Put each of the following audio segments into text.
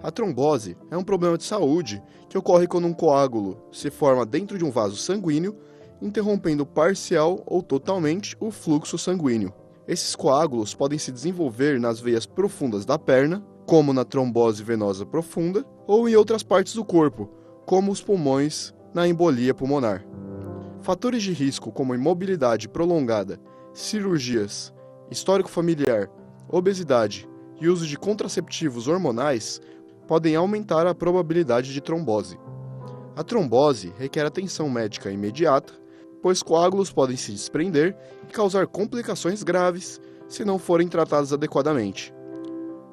A trombose é um problema de saúde que ocorre quando um coágulo se forma dentro de um vaso sanguíneo, interrompendo parcial ou totalmente o fluxo sanguíneo. Esses coágulos podem se desenvolver nas veias profundas da perna, como na trombose venosa profunda, ou em outras partes do corpo, como os pulmões na embolia pulmonar. Fatores de risco como imobilidade prolongada, cirurgias, histórico familiar, obesidade e uso de contraceptivos hormonais podem aumentar a probabilidade de trombose. A trombose requer atenção médica imediata, pois coágulos podem se desprender e causar complicações graves se não forem tratados adequadamente.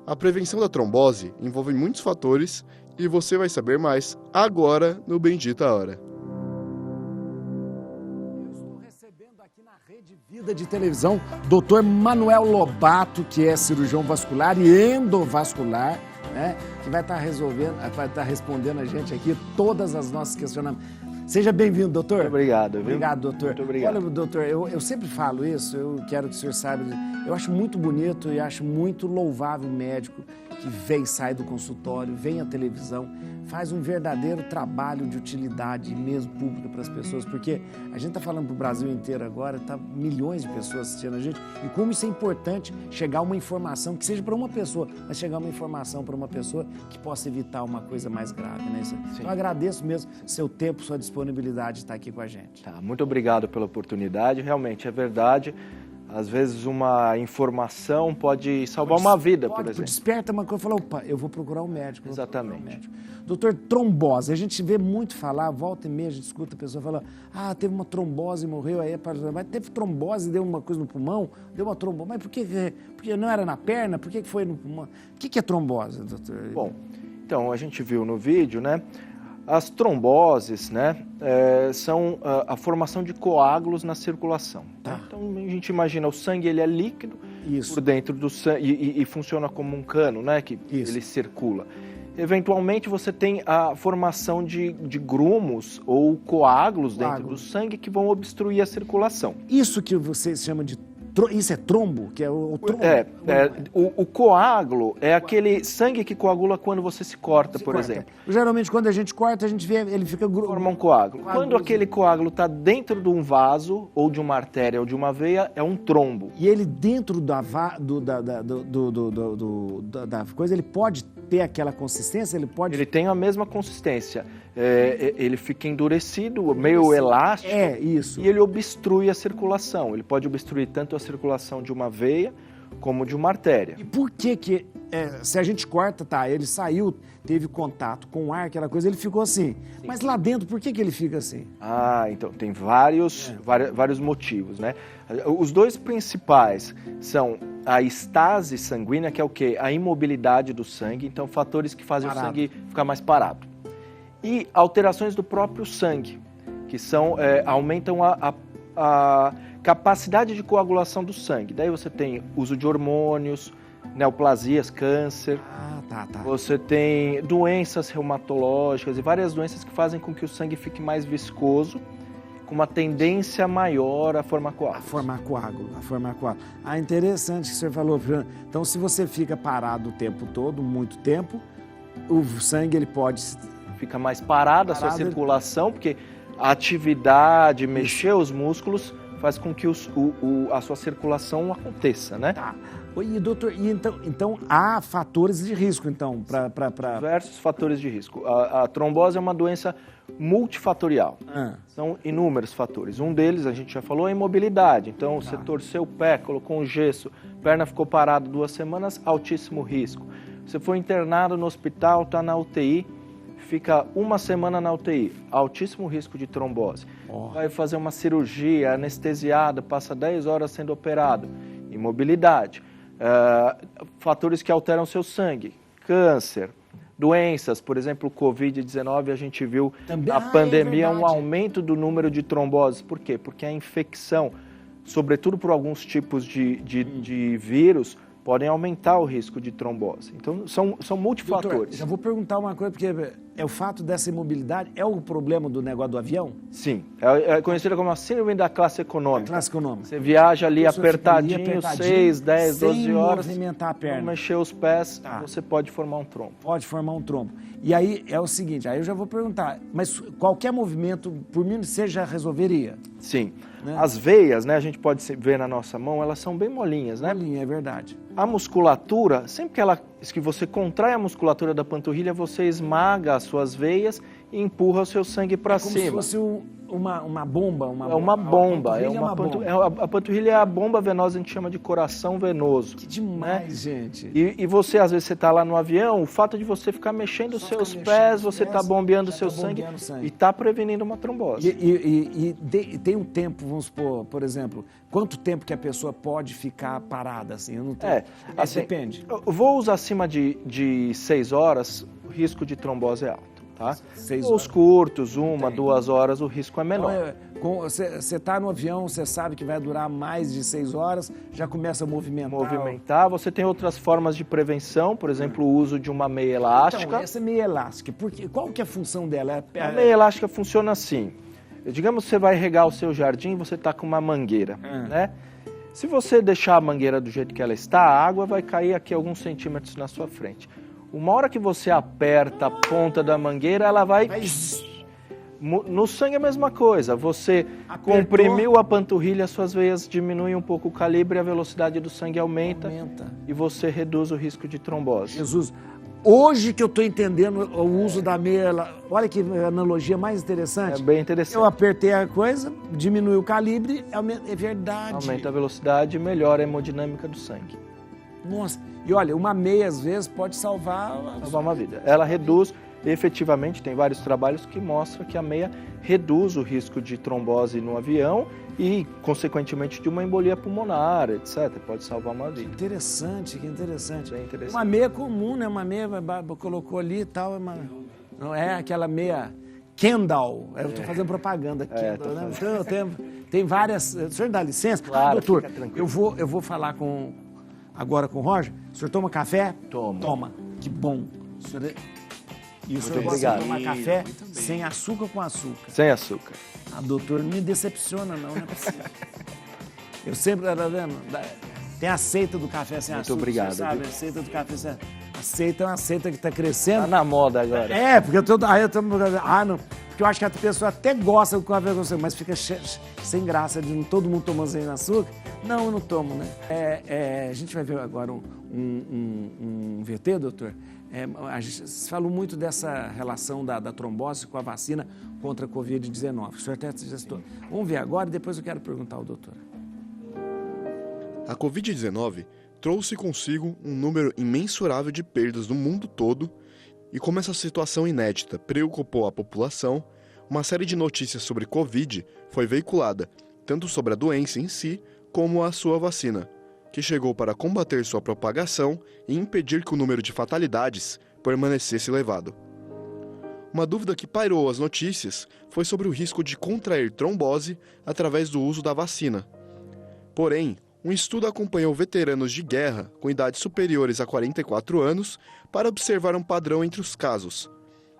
A prevenção da trombose envolve muitos fatores e você vai saber mais agora no Bendita Hora. Eu estou recebendo aqui na Rede Vida de Televisão Dr. Manuel Lobato, que é cirurgião vascular e endovascular, né, que vai estar respondendo a gente aqui todas as nossas questionamentos. Seja bem-vindo, doutor. Muito obrigado. Viu? Obrigado, doutor. Muito obrigado. Olha, doutor, eu sempre falo isso, eu quero que o senhor saiba, eu acho muito bonito e acho muito louvável o médico que vem, sai do consultório, vem à televisão, faz um verdadeiro trabalho de utilidade mesmo pública para as pessoas, porque a gente está falando para o Brasil inteiro agora, tá milhões de pessoas assistindo a gente, e como isso é importante chegar uma informação, que seja para uma pessoa, mas chegar uma informação para uma pessoa que possa evitar uma coisa mais grave, né? Então eu agradeço mesmo seu tempo, sua disponibilidade de estar aqui com a gente. Tá, muito obrigado pela oportunidade, realmente é verdade. Às vezes uma informação pode salvar uma vida, por exemplo. Desperta uma coisa e fala, opa, eu vou procurar um médico. Exatamente. Doutor, trombose, a gente vê muito falar, volta e meia a gente escuta a pessoa falar, teve uma trombose e morreu, mas teve trombose e deu uma coisa no pulmão, deu uma trombose, mas por que? Porque não era na perna, por que foi no pulmão? O que é trombose, doutor? Bom, então a gente viu no vídeo, né? As tromboses, né, são a formação de coágulos na circulação. Tá? Então a gente imagina o sangue, ele é líquido por dentro do sangue e funciona como um cano, né, que ele circula. Eventualmente você tem a formação de grumos ou coágulos dentro do sangue que vão obstruir a circulação. Isso que você chama de isso é trombo? Que é o trombo? O coágulo é aquele sangue que coagula quando você se corta, por exemplo. Geralmente, quando a gente corta, a gente vê, ele fica... Forma um coágulo. Quando aquele coágulo está dentro de um vaso, ou de uma artéria, ou de uma veia, é um trombo. E ele dentro da coisa, ele pode ter aquela consistência? Ele tem a mesma consistência. Ele fica endurecido, meio elástico. Isso. E ele obstrui a circulação. Ele pode obstruir tanto a circulação de uma veia como de uma artéria. E por que se a gente corta, ele saiu, teve contato com o ar, aquela coisa, ele ficou assim. Sim. Mas lá dentro, por que ele fica assim? Então tem vários motivos, né? Os dois principais são a estase sanguínea, que é o quê? A imobilidade do sangue, então fatores que fazem o sangue ficar mais parado. E alterações do próprio sangue, que aumentam a capacidade de coagulação do sangue. Daí você tem uso de hormônios, neoplasias, câncer. Você tem doenças reumatológicas e várias doenças que fazem com que o sangue fique mais viscoso, com uma tendência maior a formar coágulos. A formar coágulo. Interessante que o senhor falou. Então, se você fica parado o tempo todo, muito tempo, o sangue ele pode... Fica mais parada a sua circulação, porque a atividade, mexer os músculos, faz com que a sua circulação aconteça, né? E doutor, então há fatores de risco, então, para... Diversos fatores de risco. A trombose é uma doença multifatorial. São inúmeros fatores. Um deles, a gente já falou, é a imobilidade. Então, você torceu o pé, colocou um gesso, perna ficou parada 2 semanas, altíssimo risco. Você foi internado no hospital, está na UTI, fica 1 semana na UTI, altíssimo risco de trombose. Vai fazer uma cirurgia, anestesiado, passa 10 horas sendo operado, imobilidade. Fatores que alteram seu sangue, câncer, doenças, por exemplo, o Covid-19, a gente viu na pandemia um aumento do número de tromboses. Por quê? Porque a infecção, sobretudo por alguns tipos de vírus, podem aumentar o risco de trombose. Então, são multifatores. Doutor, já vou perguntar uma coisa, porque é o fato dessa imobilidade, é o problema do negócio do avião? Sim, é conhecida como a síndrome da classe econômica. Classe econômica. Você viaja ali apertadinho, 6, 10, 12 horas, sem movimentar a perna. não mexer os pés, você pode formar um trombo. Pode formar um trombo. E aí é o seguinte, aí eu já vou perguntar, mas qualquer movimento, por mim, você já resolveria? Sim. Né? As veias, né, a gente pode ver na nossa mão, elas são bem molinhas, né? Molinha, é verdade. A musculatura, sempre que você contrai a musculatura da panturrilha, você esmaga as suas veias e empurra o seu sangue para cima. Como se fosse uma bomba. É uma bomba. A panturrilha é a bomba venosa, a gente chama de coração venoso. Que demais, né? gente. E você, às vezes, você está lá no avião, o fato de você ficar mexendo os seus pés, você está bombeando o seu sangue e está prevenindo uma trombose. E tem um tempo, vamos supor, por exemplo, quanto tempo que a pessoa pode ficar parada, assim? Eu não tenho... assim, depende. Voos acima de 6 horas, o risco de trombose é alto. Tá? 6 Os horas. curtos, 1, 2 horas, o risco é menor. Então, você está no avião, você sabe que vai durar mais de 6 horas, já começa a movimentar. Você tem outras formas de prevenção, por exemplo, o uso de uma meia elástica. Então, essa meia elástica, qual que é a função dela? A meia elástica funciona assim. Digamos que você vai regar o seu jardim, você está com uma mangueira, né? Se você deixar a mangueira do jeito que ela está, a água vai cair aqui alguns centímetros na sua frente. Uma hora que você aperta a ponta da mangueira, ela vai... No sangue é a mesma coisa. Você comprimiu a panturrilha, suas veias diminuem um pouco o calibre, a velocidade do sangue aumenta. E você reduz o risco de trombose. Jesus, hoje que eu estou entendendo o uso da meia... Olha que analogia mais interessante. É bem interessante. Eu apertei a coisa, diminuiu o calibre, é verdade. Aumenta a velocidade e melhora a hemodinâmica do sangue. Nossa, e olha, uma meia às vezes pode salvar uma vida. Ela reduz, efetivamente, tem vários trabalhos que mostram que a meia reduz o risco de trombose no avião e, consequentemente, de uma embolia pulmonar, etc. Pode salvar uma vida. Que interessante. Bem interessante. Uma meia comum, né? Uma meia, colocou ali e tal, não é aquela meia Kendall. Eu estou fazendo propaganda, Kendall, né? Então, tem várias... O senhor dá licença? Claro, doutor, fica tranquilo. eu vou falar agora com o Roger. O senhor toma café? Toma. Que bom. E o senhor Muito gosta obrigado. de tomar café sem açúcar ou com açúcar? Sem açúcar. Doutor, não me decepciona não é possível. Eu sempre, tá vendo? Tem a seita do café sem açúcar. Muito obrigado. Você sabe, a seita do café sem açúcar. A seita é uma seita que está crescendo. Tá na moda agora. Porque não. Porque eu acho que a pessoa até gosta do café com açúcar, mas fica sem graça de todo mundo tomando sem açúcar. Não, eu não tomo, né? A gente vai ver agora um VT, doutor. A gente falou muito dessa relação da trombose com a vacina contra a Covid-19. O senhor até suggestou. Vamos ver agora e depois eu quero perguntar ao doutor. A Covid-19 trouxe consigo um número imensurável de perdas no mundo todo e, como essa situação inédita preocupou a população, uma série de notícias sobre Covid foi veiculada, tanto sobre a doença em si como a sua vacina, que chegou para combater sua propagação e impedir que o número de fatalidades permanecesse elevado. Uma dúvida que pairou as notícias foi sobre o risco de contrair trombose através do uso da vacina. Porém, um estudo acompanhou veteranos de guerra com idades superiores a 44 anos para observar um padrão entre os casos.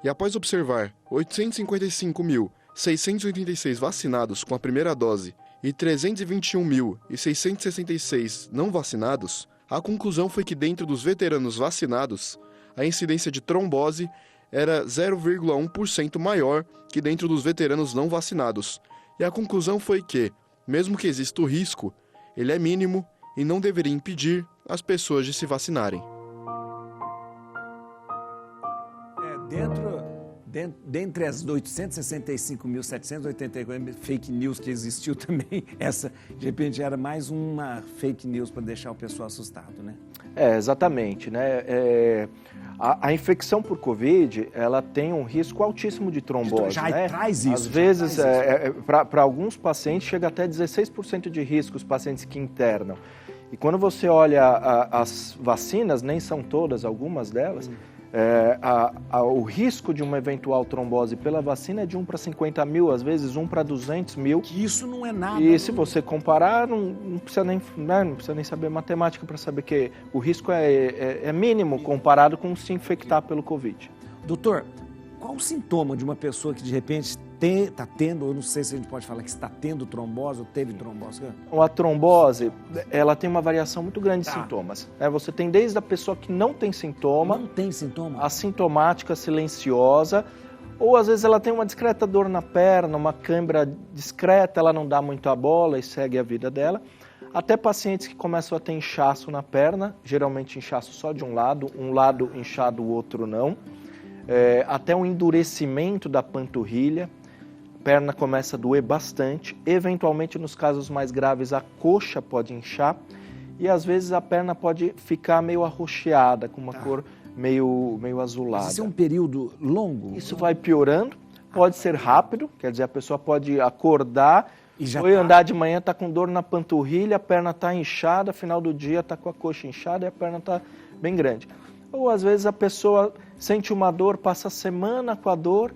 E após observar 855.686 vacinados com a primeira dose e 321.666 não vacinados, a conclusão foi que dentro dos veteranos vacinados, a incidência de trombose era 0,1% maior que dentro dos veteranos não vacinados. E a conclusão foi que, mesmo que exista o risco, ele é mínimo e não deveria impedir as pessoas de se vacinarem. Dentre as 865.784 fake news que existiu também, essa, de repente, era mais uma fake news para deixar o pessoal assustado, né? Exatamente, né? A infecção por Covid, ela tem um risco altíssimo de trombose, né? Traz isso. Às vezes, para alguns pacientes, chega até 16% de risco os pacientes que internam. E quando você olha as vacinas, nem são todas, algumas delas, o risco de uma eventual trombose pela vacina é de 1 para 50 mil, às vezes 1 para 200 mil. Que isso não é nada. E se você comparar, não precisa nem saber matemática para saber que o risco é mínimo comparado com se infectar pelo Covid. Doutor, Qual o sintoma de uma pessoa que de repente está tendo, eu não sei se a gente pode falar que está tendo trombose ou teve trombose? A trombose, ela tem uma variação muito grande de sintomas. Você tem desde a pessoa que não tem sintoma, assintomática, silenciosa, ou às vezes ela tem uma discreta dor na perna, uma cãibra discreta, ela não dá muito a bola e segue a vida dela, até pacientes que começam a ter inchaço na perna, geralmente inchaço só de um lado inchado, o outro não, até um endurecimento da panturrilha, a perna começa a doer bastante, eventualmente nos casos mais graves a coxa pode inchar e às vezes a perna pode ficar meio arroxeada, com uma cor meio azulada. Isso é um período longo? Isso vai piorando, pode ser rápido, quer dizer, a pessoa pode acordar, andar de manhã, está com dor na panturrilha, a perna está inchada, final do dia está com a coxa inchada e a perna está bem grande. Ou às vezes a pessoa sente uma dor, passa a semana com a dor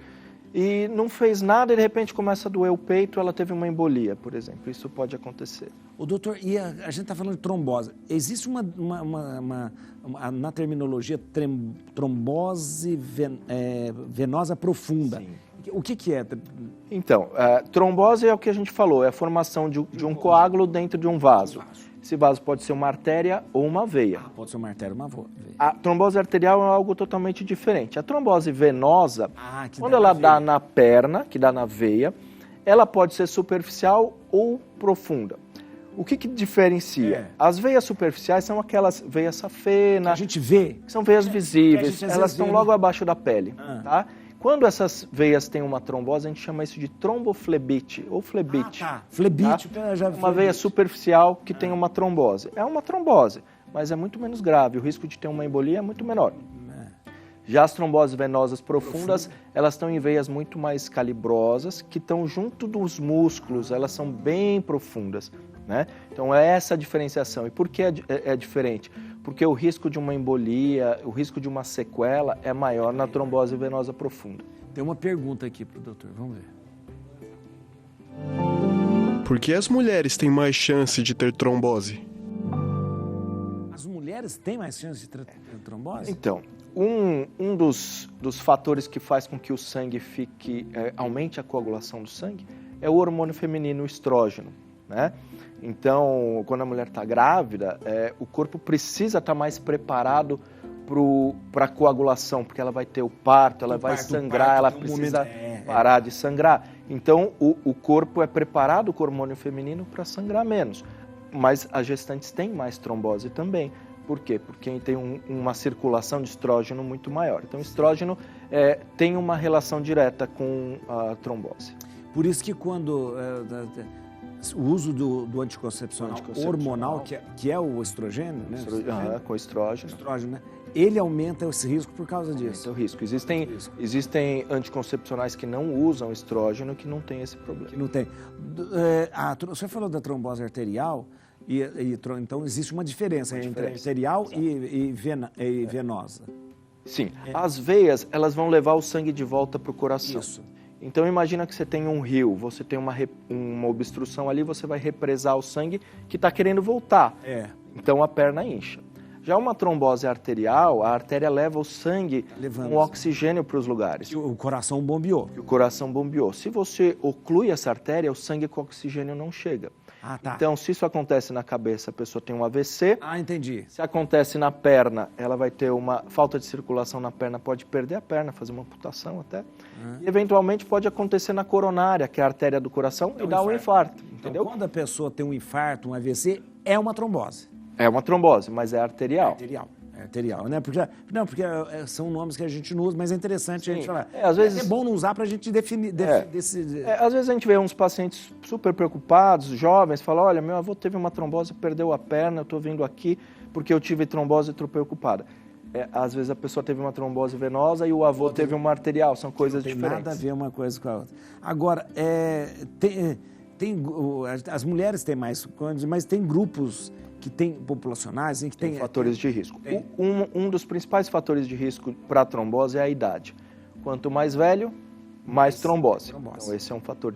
e não fez nada e de repente começa a doer o peito, ela teve uma embolia, por exemplo. Isso pode acontecer. O doutor, e a gente está falando de trombose. Existe na terminologia trombose venosa profunda. Sim. O que é? Então, trombose é o que a gente falou, é a formação de um coágulo dentro de um vaso. Esse vaso pode ser uma artéria ou uma veia. Pode ser uma artéria ou uma veia. A trombose arterial é algo totalmente diferente. A trombose venosa, quando ela dá na perna, que dá na veia, ela pode ser superficial ou profunda. O que diferencia? As veias superficiais são aquelas veias safena. Que a gente vê. Que são veias visíveis. Elas estão logo abaixo da pele. Tá? Quando essas veias têm uma trombose, a gente chama isso de tromboflebite ou flebite. Flebite, já vi. Uma veia superficial que tem uma trombose. É uma trombose, mas é muito menos grave. O risco de ter uma embolia é muito menor. Já as tromboses venosas profundas, elas estão em veias muito mais calibrosas, que estão junto dos músculos, elas são bem profundas. Né? Então é essa a diferenciação. E por que é diferente? Porque o risco de uma embolia, o risco de uma sequela é maior na trombose venosa profunda. Tem uma pergunta aqui para o doutor, vamos ver. Por que as mulheres têm mais chance de ter trombose? As mulheres têm mais chance de ter trombose? Então, um dos fatores que faz com que o sangue aumente a coagulação do sangue é o hormônio feminino, o estrógeno, né? Então, quando a mulher está grávida, o corpo precisa estar mais preparado para a coagulação, porque ela vai ter o parto, ela vai sangrar, ela precisa parar de sangrar. Então, o corpo é preparado com o hormônio feminino para sangrar menos. Mas as gestantes têm mais trombose também. Por quê? Porque tem uma circulação de estrógeno muito maior. Então, o estrógeno tem uma relação direta com a trombose. Por isso que quando o uso do anticoncepcional hormonal, que é o estrogênio, né? Com estrógeno. Né? Ele aumenta esse risco por causa disso. Aumenta o risco. Existem anticoncepcionais que não usam estrógeno que não tem esse problema. Que não tem. O senhor falou da trombose arterial, então existe uma diferença entre arterial e venosa. Sim. As veias, elas vão levar o sangue de volta para o coração. Isso. Então imagina que você tem um rio, você tem uma obstrução ali, você vai represar o sangue que está querendo voltar. Então a perna incha. Já uma trombose arterial, a artéria leva o sangue com oxigênio para os lugares. O coração bombeou. O coração bombeou. Se você oclui essa artéria, o sangue com oxigênio não chega. Então, se isso acontece na cabeça, a pessoa tem um AVC. Entendi. Se acontece na perna, ela vai ter uma falta de circulação na perna, pode perder a perna, fazer uma amputação até. E, eventualmente, pode acontecer na coronária, que é a artéria do coração, e dar um infarto. Entendeu? Então, quando a pessoa tem um infarto, um AVC, é uma trombose. É uma trombose, mas é arterial. Arterial, né? Porque são nomes que a gente não usa, mas é interessante a gente falar. Às vezes, é bom não usar para a gente definir. Às vezes a gente vê uns pacientes super preocupados, jovens, falam, olha, meu avô teve uma trombose, perdeu a perna, eu estou vindo aqui porque eu tive trombose e estou preocupada. Às vezes a pessoa teve uma trombose venosa e o avô teve uma arterial, são coisas diferentes. Não tem nada a ver uma coisa com a outra. Agora, as mulheres têm mais, mas tem grupos que tem populacionais, que tem fatores de risco. Um dos principais fatores de risco para a trombose é a idade. Quanto mais velho, mais trombose. Então esse é um fator,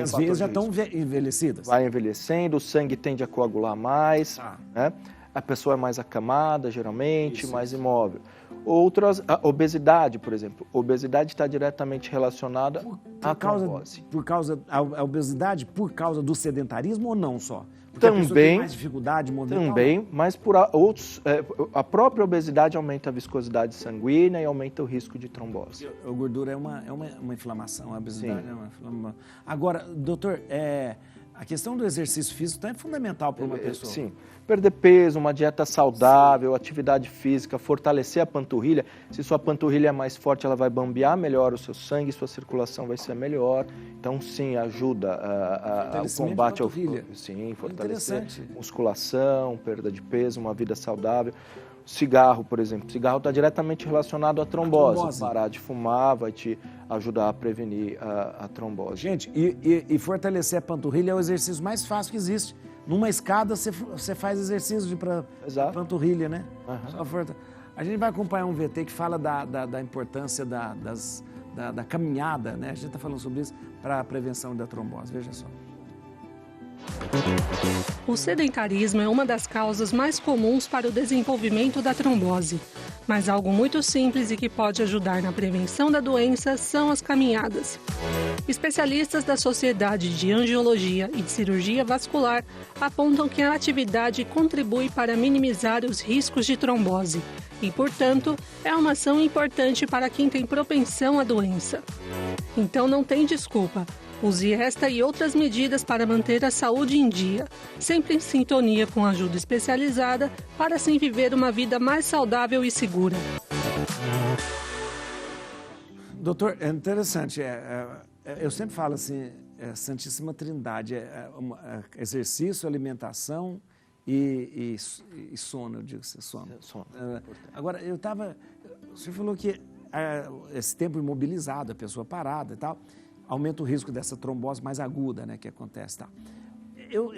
as veias já estão envelhecidas. Vai envelhecendo, o sangue tende a coagular mais. Né? a pessoa é mais acamada, geralmente, mais imóvel. Outras, a obesidade, por exemplo. A obesidade está diretamente relacionada à trombose. A obesidade por causa do sedentarismo ou não só? Porque a pessoa tem mais dificuldade movimental? Também, mas a própria obesidade aumenta a viscosidade sanguínea e aumenta o risco de trombose. A gordura é uma inflamação, a obesidade é uma inflamação. Agora, doutor, a questão do exercício físico também é fundamental para uma pessoa. Sim. Perder peso, uma dieta saudável, atividade física, fortalecer a panturrilha. Se sua panturrilha é mais forte, ela vai bombear melhor o seu sangue, sua circulação vai ser melhor. Então, sim, ajuda ao combate ao... Sim, fortalecer musculação, perda de peso, uma vida saudável. Cigarro, por exemplo. Cigarro está diretamente relacionado à trombose. Parar de fumar vai te ajudar a prevenir a trombose. Gente, e fortalecer a panturrilha é o exercício mais fácil que existe. Numa escada, você faz exercício para panturrilha, né? A gente vai acompanhar um VT que fala da importância da caminhada, né? A gente está falando sobre isso para a prevenção da trombose. Veja só. O sedentarismo é uma das causas mais comuns para o desenvolvimento da trombose. Mas algo muito simples e que pode ajudar na prevenção da doença são as caminhadas. Especialistas da Sociedade de Angiologia e de Cirurgia Vascular apontam que a atividade contribui para minimizar os riscos de trombose e, portanto, é uma ação importante para quem tem propensão à doença. Então não tem desculpa. Use esta e outras medidas para manter a saúde em dia, sempre em sintonia com ajuda especializada, para assim viver uma vida mais saudável e segura. Doutor, é interessante. Eu sempre falo assim, Santíssima Trindade, exercício, alimentação e sono, eu digo assim, sono. Agora, o senhor falou que esse tempo imobilizado, a pessoa parada e tal, aumenta o risco dessa trombose mais aguda, né, que acontece. Tá?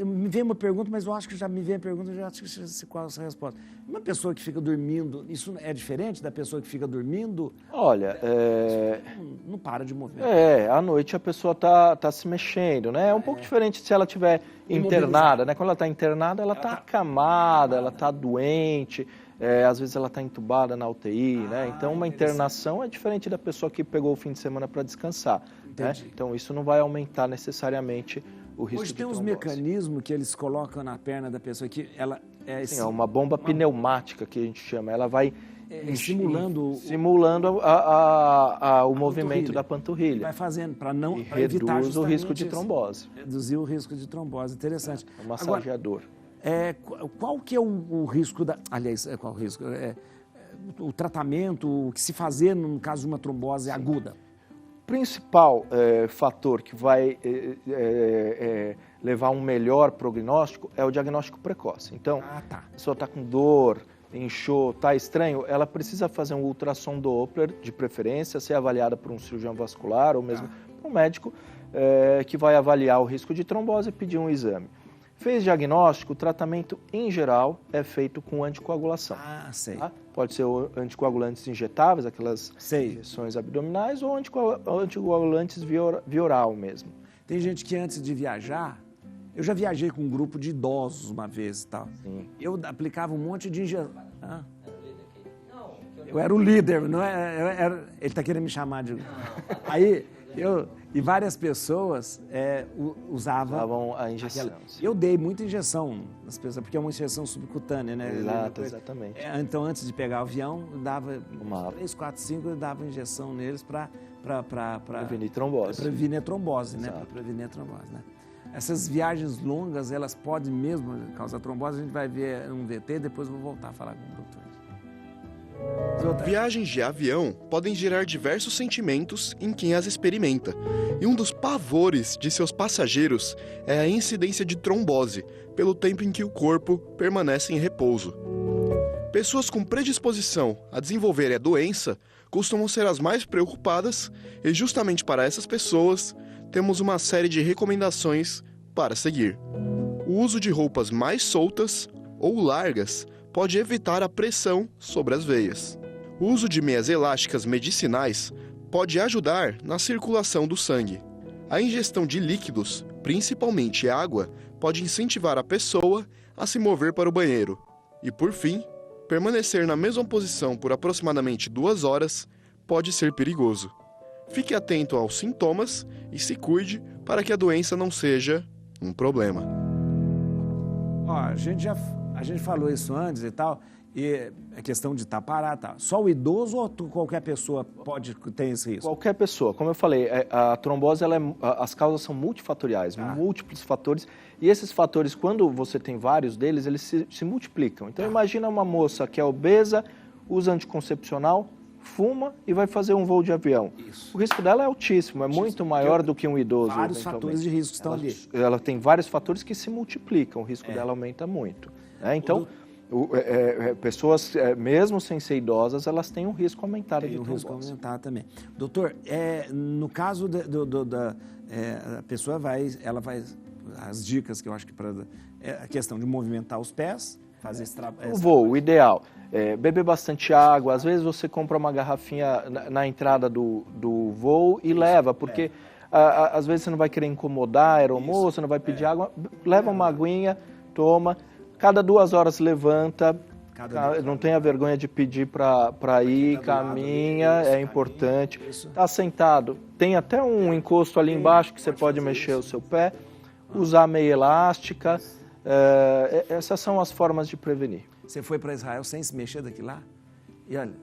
Me veio uma pergunta, mas eu acho que já me veio a pergunta, eu já acho que sei qual é a resposta. Uma pessoa que fica dormindo, isso é diferente da pessoa que fica dormindo? Olha, não para de mover. À noite a pessoa tá se mexendo, né? É um pouco diferente se ela estiver internada, né? Quando ela está internada, ela está acamada, ela está doente, às vezes ela está entubada na UTI, né? Então uma internação é diferente da pessoa que pegou o fim de semana para descansar. Né? Então isso não vai aumentar necessariamente o risco de trombose. Hoje tem uns mecanismos que eles colocam na perna da pessoa que ela é uma bomba pneumática que a gente chama. Ela vai simulando o movimento da panturrilha. Vai fazendo para evitar reduz o risco de trombose. Reduzir o risco de trombose, interessante. É um massageador. Qual que é o risco da... Aliás, qual o risco? O tratamento, o que se fazer no caso de uma trombose aguda? O principal fator que vai levar a um melhor prognóstico é o diagnóstico precoce. Então, a pessoa está com dor, inchou, está estranho, ela precisa fazer um ultrassom Doppler, de preferência, ser avaliada por um cirurgião vascular ou mesmo por um médico que vai avaliar o risco de trombose e pedir um exame. Fez diagnóstico, o tratamento em geral é feito com anticoagulação. Sei. Tá? Pode ser anticoagulantes injetáveis, aquelas injeções abdominais, ou anticoagulantes via oral mesmo. Tem gente que antes de viajar, eu já viajei com um grupo de idosos uma vez e tal. Sim. Eu aplicava um monte de injeção. Eu era o líder, não ele está querendo me chamar de... Aí e várias pessoas usavam a injeção. Eu dei muita injeção nas pessoas, porque é uma injeção subcutânea, né? Exatamente. Então, antes de pegar o avião, eu dava 3, 4, 5, eu dava injeção neles para prevenir trombose. Prevenir a trombose, né? Para prevenir a trombose, né? Essas viagens longas, elas podem mesmo causar trombose. A gente vai ver um VT, depois eu vou voltar a falar com o doutor. Viagens de avião podem gerar diversos sentimentos em quem as experimenta, e um dos pavores de seus passageiros é a incidência de trombose, pelo tempo em que o corpo permanece em repouso. Pessoas com predisposição a desenvolver a doença costumam ser as mais preocupadas, e justamente para essas pessoas temos uma série de recomendações para seguir. O uso de roupas mais soltas ou largas pode evitar a pressão sobre as veias. O uso de meias elásticas medicinais pode ajudar na circulação do sangue. A ingestão de líquidos, principalmente água, pode incentivar a pessoa a se mover para o banheiro. E por fim, permanecer na mesma posição por aproximadamente 2 horas pode ser perigoso. Fique atento aos sintomas e se cuide para que a doença não seja um problema. Ó, a gente falou isso antes e tal, e é questão de estar parado, tá? Só o idoso ou qualquer pessoa pode ter esse risco? Qualquer pessoa. Como eu falei, a trombose, as causas são multifatoriais, múltiplos fatores, e esses fatores, quando você tem vários deles, eles se multiplicam. Então, imagina uma moça que é obesa, usa anticoncepcional, fuma e vai fazer um voo de avião. Isso. O risco dela é altíssimo, é muito maior do que um idoso. Vários fatores de risco estão ali. Ela tem vários fatores que se multiplicam, o risco dela aumenta muito. Né? Então, pessoas, mesmo sem ser idosas, elas têm um risco aumentado de trombose. Tem um risco aumentado também. Doutor, no caso a pessoa ela vai, as dicas que eu acho que a questão de movimentar os pés, fazer esse trabalho. O voo, o ideal, beber bastante água, às vezes você compra uma garrafinha na entrada do voo e leva, porque às vezes você não vai querer incomodar a aeromoça, não vai pedir água, leva uma aguinha, toma. Cada 2 horas levanta, não tenha vergonha de pedir para ir, caminha, é importante. Está sentado, tem até um encosto ali embaixo que você pode mexer o seu pé, usar meia elástica, essas são as formas de prevenir. Você foi para Israel sem se mexer daqui lá? E olha,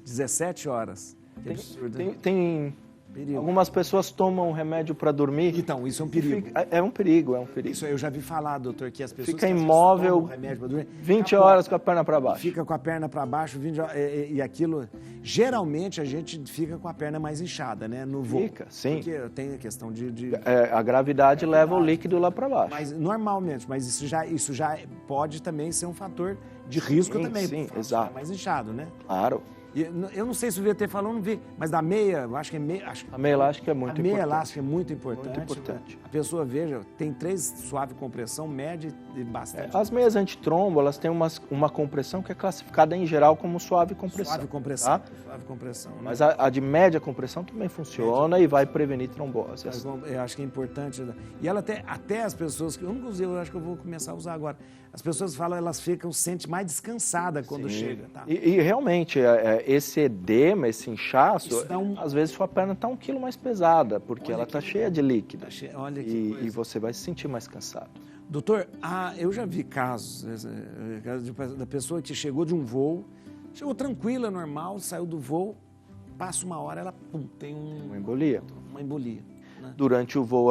17 horas. Que absurdo. Tem algumas pessoas tomam remédio para dormir. Então, isso é um perigo. É um perigo. Isso eu já vi falar, doutor, que as pessoas fica imóvel, tomam remédio para dormir, 20 horas com a perna para baixo. Fica com a perna para baixo, 20 horas, e aquilo... Geralmente, a gente fica com a perna mais inchada, né? No voo. Fica, sim. Porque tem a questão de... a gravidade leva o líquido lá para baixo. Mas normalmente, isso já pode também ser um fator de risco também. Sim, exato. Mais inchado, né? Claro. Eu não sei se o VT falou, não vi, mas da meia, eu acho que é meia... A meia elástica é muito importante. A meia elástica é muito importante. Muito importante. A pessoa, veja, tem 3 suave compressão, média e bastante. As meias antitrombo, elas têm uma compressão que é classificada em geral como suave compressão. Suave compressão. Tá? Suave compressão. Né? Mas a de média compressão também funciona e vai prevenir trombose. Eu acho que é importante. E ela até as pessoas, eu nunca usei, eu acho que eu vou começar a usar agora. As pessoas falam, elas sentem mais descansadas quando chega. Tá? E realmente, esse edema, esse inchaço, às vezes sua perna está 1 quilo mais pesada, porque ela está cheia de líquido. Olha que coisa. E você vai se sentir mais cansado. Doutor, eu já vi casos da pessoa que chegou de um voo, chegou tranquila, normal, saiu do voo, passa 1 hora, ela tem uma embolia. Uma embolia. Né? Durante o voo,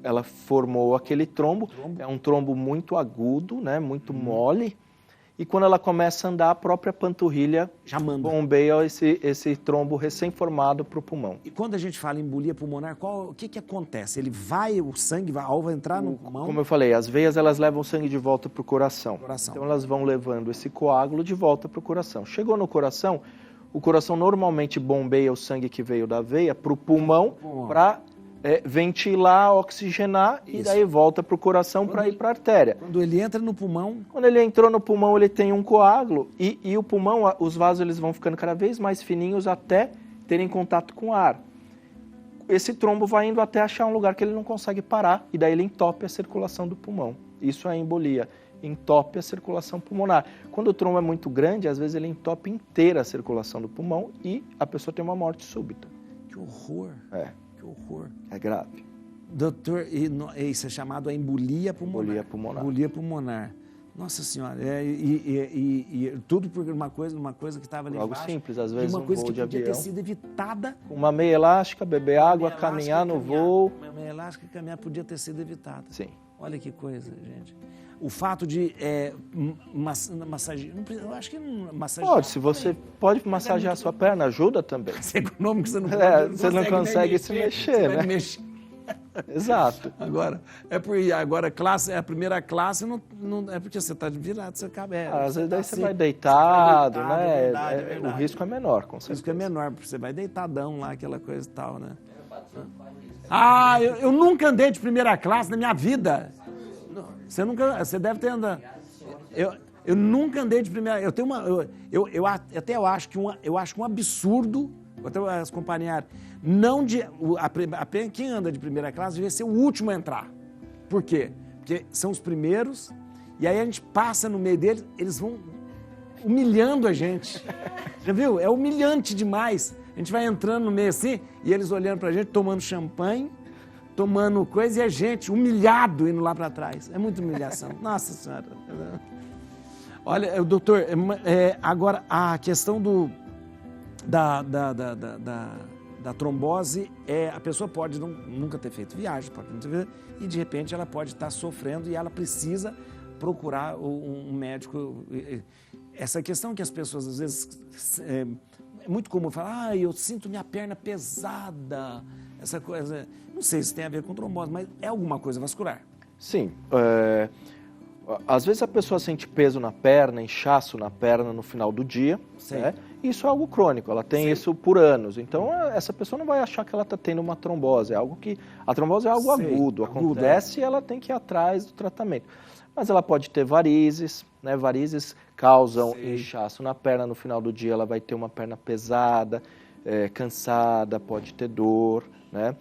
ela formou aquele trombo. É um trombo muito agudo, né, muito mole. E quando ela começa a andar, a própria panturrilha já bombeia esse trombo recém-formado para o pulmão. E quando a gente fala em embolia pulmonar, o que acontece? O sangue vai entrar no pulmão? Como eu falei, as veias elas levam o sangue de volta para o coração. Então elas vão levando esse coágulo de volta para o coração. Chegou no coração, o coração normalmente bombeia o sangue que veio da veia para o pulmão para ventilar, oxigenar e daí volta para o coração para ir para a artéria. Quando ele entra no pulmão... Quando ele entrou no pulmão, ele tem um coágulo e o pulmão, os vasos eles vão ficando cada vez mais fininhos até terem contato com o ar. Esse trombo vai indo até achar um lugar que ele não consegue parar e daí ele entope a circulação do pulmão. Isso é embolia, entope a circulação pulmonar. Quando o trombo é muito grande, às vezes ele entope inteira a circulação do pulmão e a pessoa tem uma morte súbita. Que horror! Que horror. É grave. Doutor, isso é chamado a embolia pulmonar. Embolia pulmonar. Embolia pulmonar. Nossa Senhora, e tudo por uma coisa que estava ali algo embaixo. Simples, às vezes uma um coisa voo que de podia avião. ter sido evitada. Uma meia elástica, beber água, caminhar no voo. Uma meia elástica, caminhar podia ter sido evitada. Sim. Olha que coisa, gente. O fato de massagear, eu acho que massagear... Pode, se você pode massagear a sua perna, ajuda também. É econômico, você não consegue se mexer, né? Mexer. Exato. Agora, a primeira classe não é porque você está virado, você cabe. Às vezes daí você vai deitado, né? Verdade. O risco é menor, com certeza. O risco é menor, porque você vai deitadão lá, aquela coisa e tal, né? Eu nunca andei de primeira classe na minha vida. Você deve ter andado. Eu nunca andei de primeira. Eu acho que um absurdo. Até as companhias quem anda de primeira classe devia ser o último a entrar. Por quê? Porque são os primeiros E aí a gente passa no meio deles, eles vão humilhando a gente. Já viu? É humilhante demais. A gente vai entrando no meio assim, e eles olhando pra gente, tomando champanhe, tomando coisa, e a gente humilhado indo lá para trás. É muita humilhação. Nossa Senhora. Olha, doutor, agora a questão da trombose, a pessoa pode nunca ter feito viagem, pode não ter feito, e de repente ela pode estar sofrendo e ela precisa procurar um médico. Essa questão que as pessoas às vezes... É muito comum falar, eu sinto minha perna pesada, essa coisa... Não sei se tem a ver com trombose, mas é alguma coisa vascular. Sim. Às vezes a pessoa sente peso na perna, inchaço na perna no final do dia. Né? Isso é algo crônico, ela tem isso por anos. Então, essa pessoa não vai achar que ela está tendo uma trombose. A trombose é algo agudo, acontece e ela tem que ir atrás do tratamento. Mas ela pode ter varizes, né? Varizes causam inchaço na perna, no final do dia ela vai ter uma perna pesada, cansada, pode ter dor, né?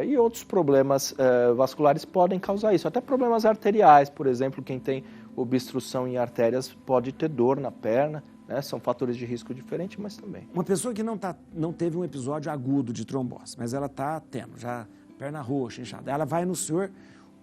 E outros problemas vasculares podem causar isso. Até problemas arteriais, por exemplo, quem tem obstrução em artérias pode ter dor na perna, né? São fatores de risco diferentes, mas também. Uma pessoa que não teve um episódio agudo de trombose, mas ela está tendo, já perna roxa, inchada, ela vai no senhor,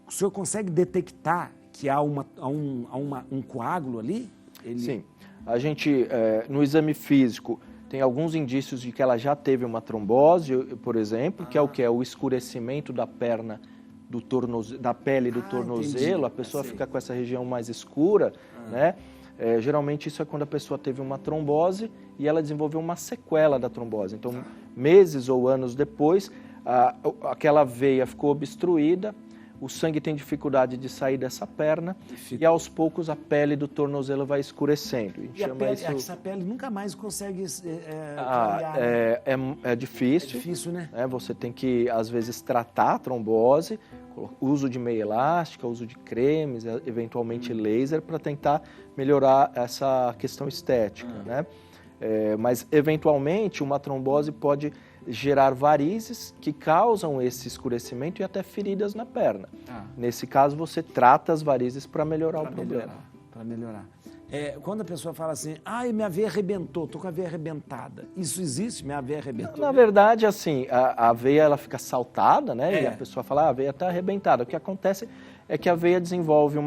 o senhor consegue detectar que há um coágulo ali? Sim. A gente, no exame físico, tem alguns indícios de que ela já teve uma trombose, por exemplo, que é o que? É o escurecimento da perna, da pele do tornozelo, entendi. A pessoa fica com essa região mais escura, né? Geralmente isso é quando a pessoa teve uma trombose e ela desenvolveu uma sequela da trombose. Então, meses ou anos depois, aquela veia ficou obstruída, o sangue tem dificuldade de sair dessa perna e aos poucos a pele do tornozelo vai escurecendo. Essa pele nunca mais consegue é difícil. É difícil, né? Você tem que, às vezes, tratar a trombose, uso de meia elástica, uso de cremes, eventualmente laser, para tentar melhorar essa questão estética, né? Mas, eventualmente, uma trombose pode gerar varizes que causam esse escurecimento e até feridas na perna. Nesse caso, você trata as varizes para melhorar o problema. Para melhorar. Quando a pessoa fala assim, minha veia arrebentou, estou com a veia arrebentada. Isso existe? Minha veia arrebentou? Na verdade, assim, a veia ela fica saltada, né? E a pessoa fala, a veia está arrebentada. O que acontece é que a veia desenvolve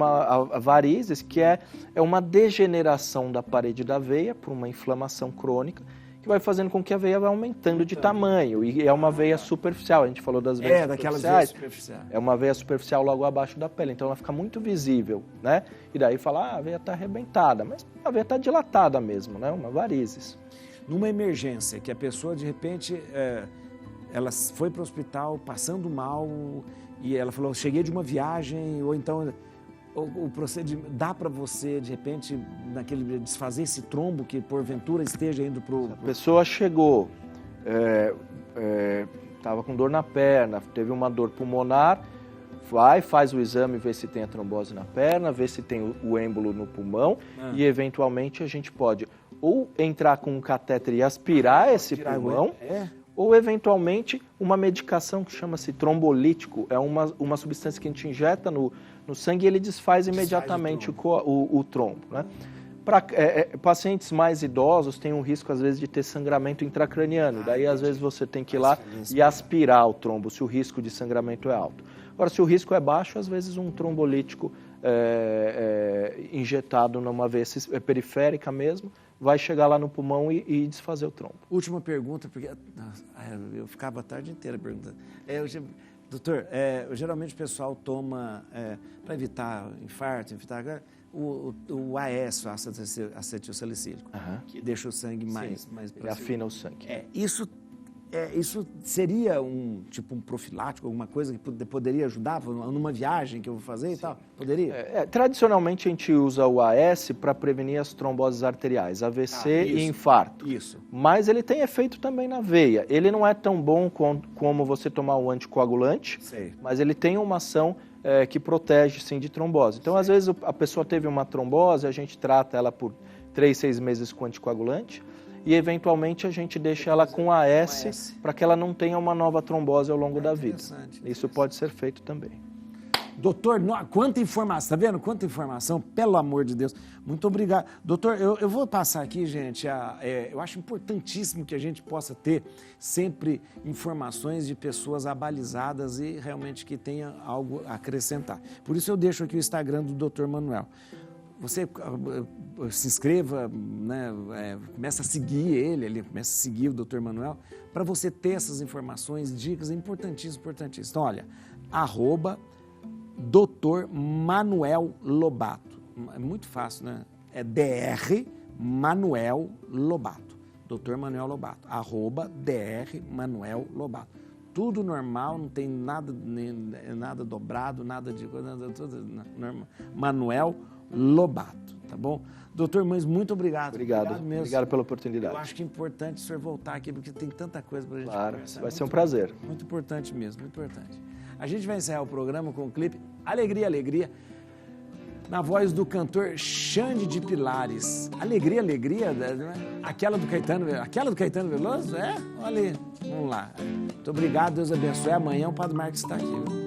varizes, que é uma degeneração da parede da veia por uma inflamação crônica, que vai fazendo com que a veia vá aumentando de tamanho. E é uma veia superficial. A gente falou das veias daquelas veias superficiais. É uma veia superficial logo abaixo da pele. Então ela fica muito visível, né? E daí fala, a veia está arrebentada. Mas a veia está dilatada mesmo, né? Uma varizes. Numa emergência, que a pessoa, de repente, ela foi para o hospital passando mal e ela falou, cheguei de uma viagem, ou então... O procedimento dá para você, de repente, desfazer esse trombo que porventura esteja indo para o... A pessoa chegou, estava com dor na perna, teve uma dor pulmonar, faz o exame, vê se tem a trombose na perna, vê se tem o êmbolo no pulmão e, eventualmente, a gente pode ou entrar com um catéter e aspirar esse pulmão, ou, eventualmente, uma medicação que chama-se trombolítico. É uma substância que a gente injeta no sangue e ele desfaz imediatamente o trombo. Né? Para pacientes mais idosos, tem um risco, às vezes, de ter sangramento intracraniano. Daí, às vezes, você tem que ir lá e aspirar o trombo, se o risco de sangramento é alto. Agora, se o risco é baixo, às vezes, um trombolítico injetado numa veia periférica mesmo, vai chegar lá no pulmão e desfazer o trombo. Última pergunta, porque eu ficava a tarde inteira perguntando. Doutor, geralmente o pessoal toma, para evitar infarto, o AS, o ácido acetilsalicílico, que deixa o sangue mais ele afina o sangue. Isso seria um profilático, alguma coisa que poderia ajudar numa viagem que eu vou fazer e tal? Poderia? Tradicionalmente a gente usa o AS para prevenir as tromboses arteriais, AVC e infarto. Isso. Mas ele tem efeito também na veia. Ele não é tão bom como você tomar um anticoagulante, mas ele tem uma ação que protege sim de trombose. Então, às vezes a pessoa teve uma trombose, a gente trata ela por 3, 6 meses com anticoagulante, e, eventualmente, a gente deixa ela com AS para que ela não tenha uma nova trombose ao longo da vida. Isso pode ser feito também. Doutor, quanta informação, tá vendo? Quanta informação, pelo amor de Deus. Muito obrigado. Doutor, eu vou passar aqui, gente, eu acho importantíssimo que a gente possa ter sempre informações de pessoas abalizadas e realmente que tenha algo a acrescentar. Por isso eu deixo aqui o Instagram do Dr. Manuel. Você se inscreva, né, começa a seguir ele começa a seguir o Dr. Manuel, para você ter essas informações, dicas importantíssimas. Então, olha, @Dr. Manuel Lobato. É muito fácil, né? É Dr. Manuel Lobato. Dr. Manuel Lobato. @Dr. Manuel Lobato. Tudo normal, não tem nada dobrado, nada de coisa, tudo normal. Manuel Lobato, tá bom? Doutor Mães, muito obrigado. Obrigado mesmo. Obrigado pela oportunidade. Eu acho que é importante o senhor voltar aqui, porque tem tanta coisa pra gente conversar. Vai ser um prazer. Muito importante mesmo, muito importante. A gente vai encerrar o programa com o clipe Alegria, Alegria, na voz do cantor Xande de Pilares. Alegria, Alegria, né? Aquela do Caetano Veloso? Olha aí, vamos lá. Muito obrigado, Deus abençoe. Amanhã o Padre Marcos está aqui, viu?